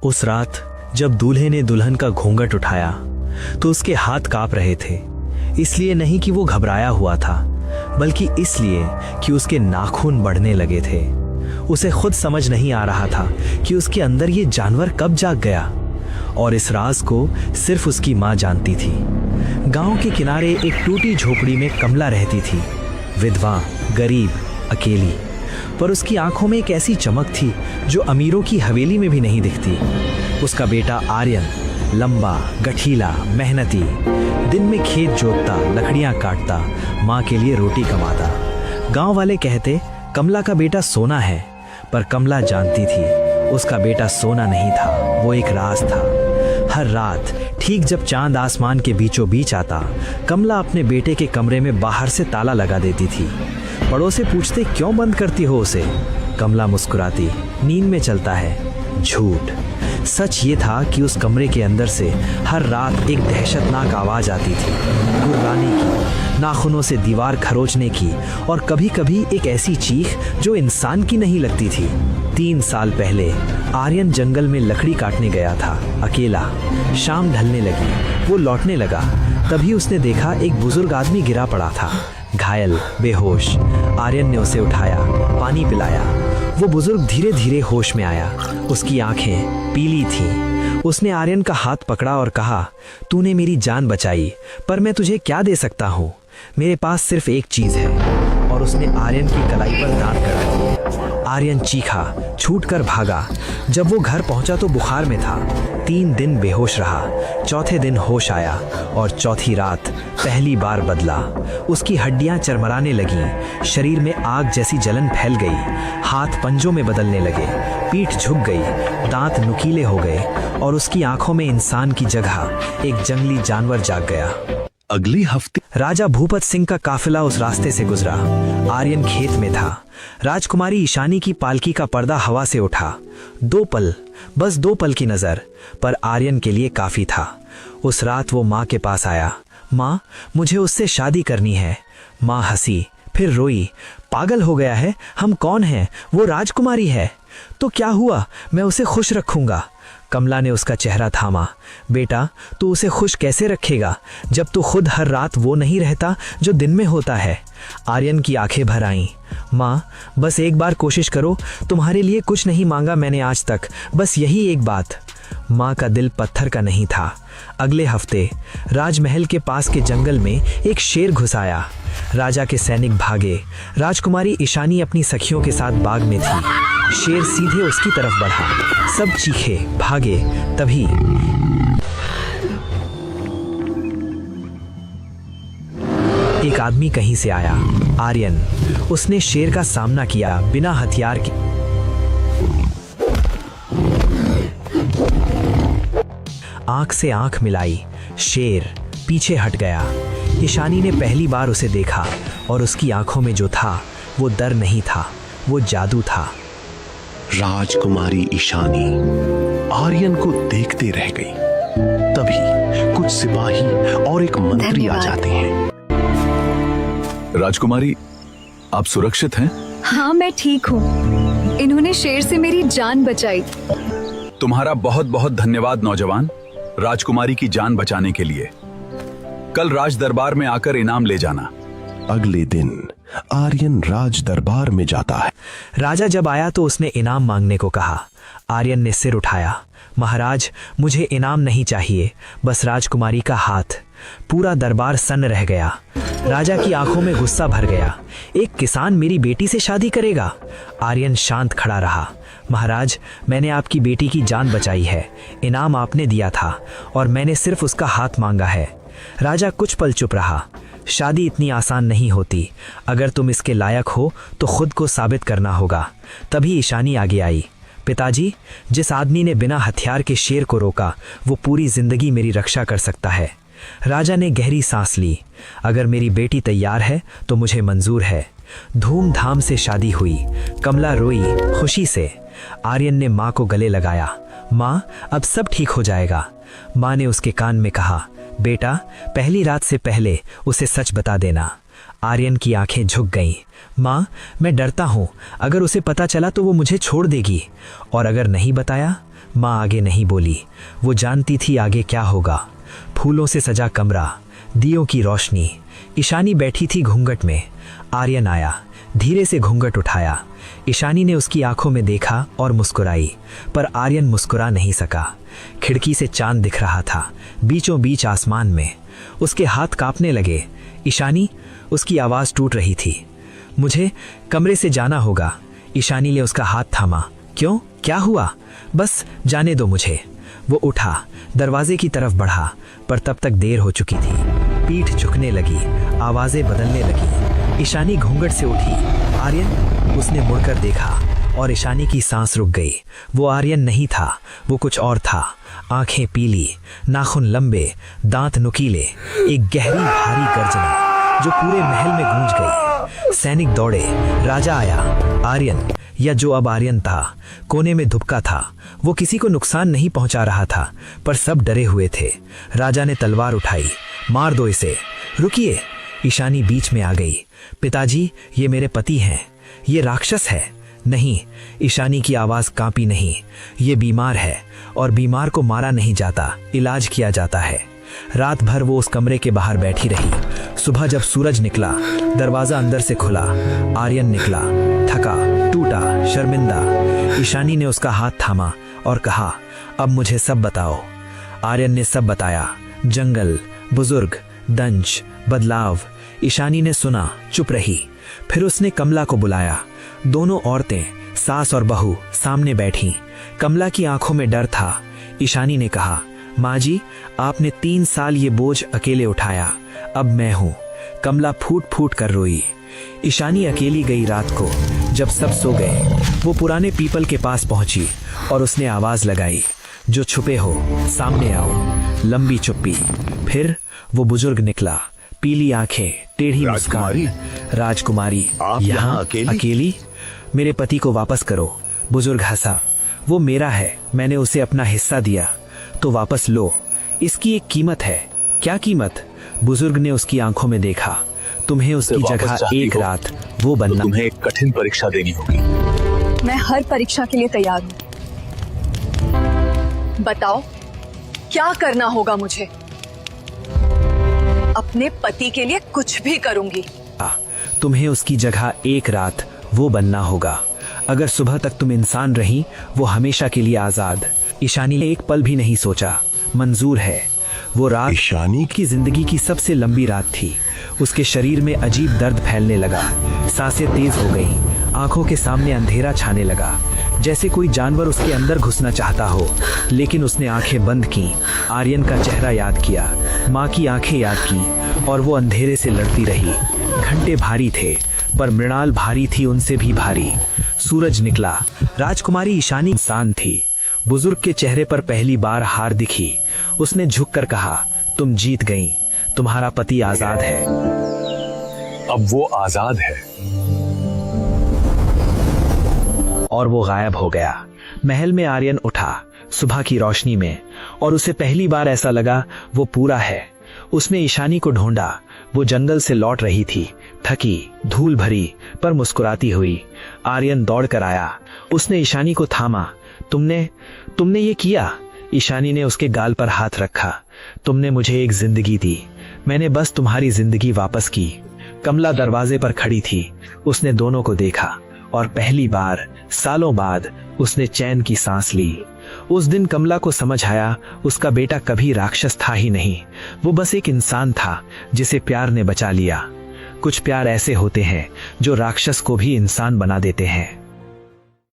उस रात जब दूल्हे ने दुल्हन का घूंघट उठाया तो उसके हाथ कांप रहे थे। इसलिए नहीं कि वो घबराया हुआ था, बल्कि इसलिए कि उसके नाखून बढ़ने लगे थे। उसे खुद समझ नहीं आ रहा था कि उसके अंदर ये जानवर कब जाग गया, और इस राज को सिर्फ उसकी माँ जानती थी। गांव के किनारे एक टूटी झोपड़ी में कमला रहती थी, विधवा, गरीब, अकेली। पर उसकी आंखों में एक ऐसी चमक थी जो अमीरों की हवेली में भी नहीं दिखती। उसका बेटा आर्यन लंबा, गठीला, मेहनती, दिन में खेत जोतता, लकड़ियां काटता, माँ के लिए रोटी कमाता। गांव वाले कहते कमला का बेटा सोना है, पर कमला जानती थी उसका बेटा सोना नहीं था, वो एक राज था। हर रात ठीक जब चांद आसमान के बीचों बीच आता, कमला अपने बेटे के कमरे में बाहर से ताला लगा देती थी। पड़ोसे पूछते क्यों बंद करती हो उसे? कमला मुस्कुराती, नींद में चलता है। झूठ। सच ये था कि उस कमरे के अंदर से हर रात एक दहशतनाक आवाज आती थी, गुर्राने की, नाखूनों से दीवार खरोचने की, और कभी कभी एक ऐसी चीख जो इंसान की नहीं लगती थी। 3 साल पहले आर्यन जंगल में लकड़ी काटने गया था, अकेला। शाम ढलने लगी, वो लौटने लगा। तभी उसने देखा एक बुजुर्ग आदमी गिरा पड़ा था, घायल, बेहोश। आर्यन ने उसे उठाया, पानी पिलाया। वो बुजुर्ग धीरे धीरे होश में आया। उसकी आंखें पीली थीं। उसने आर्यन का हाथ पकड़ा और कहा, तूने मेरी जान बचाई, पर मैं तुझे क्या दे सकता हूँ? मेरे पास सिर्फ एक चीज है। और उसने आर्यन की कलाई पर दांत कड़ा दिए। आर्यन चीखा, छूटकर भागा। जब वो घर पहुंचा तो बुखार में था। 3 दिन बेहोश रहा। चौथे दिन होश आया, और चौथी रात पहली बार बदला। उसकी हड्डियां चरमराने लगीं, शरीर में आग जैसी जलन फैल गई, हाथ पंजों में बदलने लगे, पीठ झुक गई, दांत नुकीले हो गए, और उसकी आंखों में इंसान की जगह एक जंगली जानवर जाग गया। अगले हफ्ते राजा भूपत सिंह का काफिला उस रास्ते से गुजरा। आर्यन खेत में था। राजकुमारी ईशानी की पालकी का पर्दा हवा से उठा। 2 पल, बस 2 पल की नजर, पर आर्यन के लिए काफी था। उस रात वो माँ के पास आया। माँ, मुझे उससे शादी करनी है। माँ हंसी, फिर रोई। पागल हो गया है? हम कौन हैं? वो राजकुमारी है। तो क्या हुआ, मैं उसे खुश रखूंगा। कमला ने उसका चेहरा थामा। बेटा, तू उसे खुश कैसे रखेगा जब तू खुद हर रात वो नहीं रहता जो दिन में होता है? आर्यन की आंखें भर आईं। माँ, बस एक बार कोशिश करो। तुम्हारे लिए कुछ नहीं मांगा मैंने आज तक, बस यही एक बात। माँ का दिल पत्थर का नहीं था। अगले हफ्ते राजमहल के पास के जंगल में एक शेर घुस आया। राजा के सैनिक भागे। राजकुमारी ईशानी अपनी सखियों के साथ बाग में थी। शेर सीधे उसकी तरफ बढ़ा। सब चीखे, भागे। तभी एक आदमी कहीं से आया, आर्यन। उसने शेर का सामना किया बिना हथियार के। आंख से आंख मिलाई। शेर पीछे हट गया। ईशानी ने पहली बार उसे देखा, और उसकी आंखों में जो था वो डर नहीं था, वो जादू था। राजकुमारी ईशानी आर्यन को देखते रह गई। तभी कुछ सिपाही और एक मंत्री आ जाते हैं। राजकुमारी, आप सुरक्षित हैं? हाँ, मैं ठीक हूँ। इन्होंने शेर से मेरी जान बचाई। तुम्हारा बहुत बहुत धन्यवाद नौजवान, राजकुमारी की जान बचाने के लिए। कल राज दरबार में आकर इनाम ले जाना। अगले दिन आर्यन राज दरबार में जाता है। राजा जब आया तो उसने इनाम मांगने को कहा। आर्यन ने सिर उठाया। महाराज, मुझे इनाम नहीं चाहिए, बस राजकुमारी का हाथ। पूरा दरबार सन्न रह गया। राजा की आंखों में गुस्सा भर गया। एक किसान मेरी बेटी से शादी करेगा? आर्यन शांत खड़ा रहा। महाराज, मैंने आपकी बेटी की जान बचाई है। इनाम आपने दिया था, और मैंने सिर्फ उसका हाथ मांगा है। राजा कुछ पल चुप रहा। शादी इतनी आसान नहीं होती। अगर तुम इसके लायक हो तो खुद को साबित करना होगा। तभी ईशानी आगे आई। पिताजी, जिस आदमी ने बिना हथियार के शेर को रोका, वो पूरी जिंदगी मेरी रक्षा कर सकता है। राजा ने गहरी सांस ली। अगर मेरी बेटी तैयार है तो मुझे मंजूर है। धूमधाम से शादी हुई। कमला रोई खुशी से। आर्यन ने माँ को गले लगाया। माँ, अब सब ठीक हो जाएगा। माँ ने उसके कान में कहा, बेटा, पहली रात से पहले उसे सच बता देना। आर्यन की आंखें झुक गईं। माँ, मैं डरता हूँ, अगर उसे पता चला तो वो मुझे छोड़ देगी, और अगर नहीं बताया माँ आगे नहीं बोली। वो जानती थी आगे क्या होगा। फूलों से सजा कमरा, दियों की रोशनी। ईशानी बैठी थी घूंघट में। आर्यन आया, धीरे से घूंघट उठाया। ईशानी ने उसकी आंखों में देखा और मुस्कुराई, पर आर्यन मुस्कुरा नहीं सका। खिड़की से चांद दिख रहा था, बीचों बीच आसमान में। उसके हाथ कांपने लगे। ईशानी, उसकी आवाज़ टूट रही थी। मुझे कमरे से जाना होगा। ईशानी ने उसका हाथ थामा। क्यों, क्या हुआ? बस जाने दो मुझे। वो उठा, दरवाजे की तरफ बढ़ा, पर तब तक देर हो चुकी थी। पीठ झुकने लगी, आवाज़ें बदलने लगी। ईशानी घूंघट से उठी। आर्यन? उसने मुड़कर देखा और ईशानी की सांस रुक गई। वो आर्यन नहीं था, वो कुछ और था। आंखें पीली, नाखून लंबे, दांत नुकीले। एक गहरी भारी गर्जना जो पूरे महल में गूंज गई। सैनिक दौड़े, राजा आया। आर्यन, या जो अब आर्यन था, कोने में दुबका था। वो किसी को नुकसान नहीं पहुंचा रहा था, पर सब डरे हुए थे। राजा ने तलवार उठाई। मार दो इसे। रुकिए, ईशानी बीच में आ गई। पिताजी, ये मेरे पति हैं। ये राक्षस है। नहीं, ईशानी की आवाज कांपी नहीं। ये बीमार है और बीमार को मारा नहीं जाता, इलाज किया जाता है। रात भर वो उस कमरे के बाहर बैठी रही। सुबह जब सूरज निकला, दरवाजा अंदर से खुला। आर्यन निकला, थका, टूटा, शर्मिंदा। ईशानी ने उसका हाथ थामा और कहा, अब मुझे सब बताओ। आर्यन ने सब बताया। जंगल, बुजुर्ग, दंश, बदलाव। ईशानी ने सुना, चुप रही। फिर उसने कमला को बुलाया। दोनों औरतें, सास और बहू, सामने बैठी। कमला की आंखों में डर था। ईशानी ने कहा, माँ जी, आपने 3 साल ये बोझ अकेले उठाया, अब मैं हूं। कमला फूट फूट कर रोई। ईशानी अकेली गई। रात को जब सब सो गए, वो पुराने पीपल के पास पहुंची और उसने आवाज लगाई, जो छुपे हो सामने आओ। लंबी चुप्पी। फिर वो बुजुर्ग निकला, पीली आंखें, टेढ़ी मुस्कान। राजकुमारी, आप यहाँ अकेली? मेरे पति को वापस करो। बुजुर्ग हंसा। वो मेरा है, मैंने उसे अपना हिस्सा दिया, तो वापस लो। इसकी एक कीमत है। क्या कीमत? बुजुर्ग ने उसकी आंखों में देखा। तुम्हें उसकी जगह एक रात वो बनना। तुम्हें एक कठिन परीक्षा देनी होगी। मैं हर परीक्षा के लिए तैयार हूँ। बताओ, क्या करना होगा मुझे? अपने पति के लिए कुछ भी करूंगी। तुम्हें उसकी जगह एक रात वो बनना होगा। अगर सुबह तक तुम इंसान रही, वो हमेशा के लिए आजाद। ईशानी ने एक पल भी नहीं सोचा। मंजूर है। वो रात ईशानी की जिंदगी की सबसे लंबी रात थी। उसके शरीर में अजीब दर्द फैलने लगा। सांसें तेज हो गईं। आंखों के सामने अंधेरा छाने लगा, जैसे कोई जानवर उसके अंदर घुसना चाहता हो। लेकिन उसने आंखें बंद की। आर्यन का चेहरा याद किया, माँ की आंखें याद की, और वो अंधेरे से लड़ती रही। घंटे भारी थे, पर मृणाल भारी थी, उनसे भी भारी। सूरज निकला। राजकुमारी ईशानी इंसान थी। बुजुर्ग के चेहरे पर पहली बार हार दिखी। उसने झुककर कहा, तुम जीत गई। तुम्हारा पति आजाद है। अब वो आजाद है। और वो गायब हो गया। महल में आर्यन उठा, सुबह की रोशनी में, और उसे पहली बार ऐसा लगा वो पूरा है। उसने ईशानी को ढूंढा। वो जंगल से लौट रही थी, थकी, धूल भरी, पर मुस्कुराती हुई। आर्यन दौड़ कर आया। उसने ईशानी को थामा। तुमने ये किया? ईशानी ने उसके गाल पर हाथ रखा। तुमने मुझे एक जिंदगी दी, मैंने बस तुम्हारी जिंदगी वापस की। कमला दरवाजे पर खड़ी थी। उसने दोनों को देखा और पहली बार सालों बाद उसने चैन की सांस ली। उस दिन कमला को समझ आया, उसका बेटा कभी राक्षस था ही नहीं, वो बस एक इंसान था जिसे प्यार ने बचा लिया। कुछ प्यार ऐसे होते हैं जो राक्षस को भी इंसान बना देते हैं।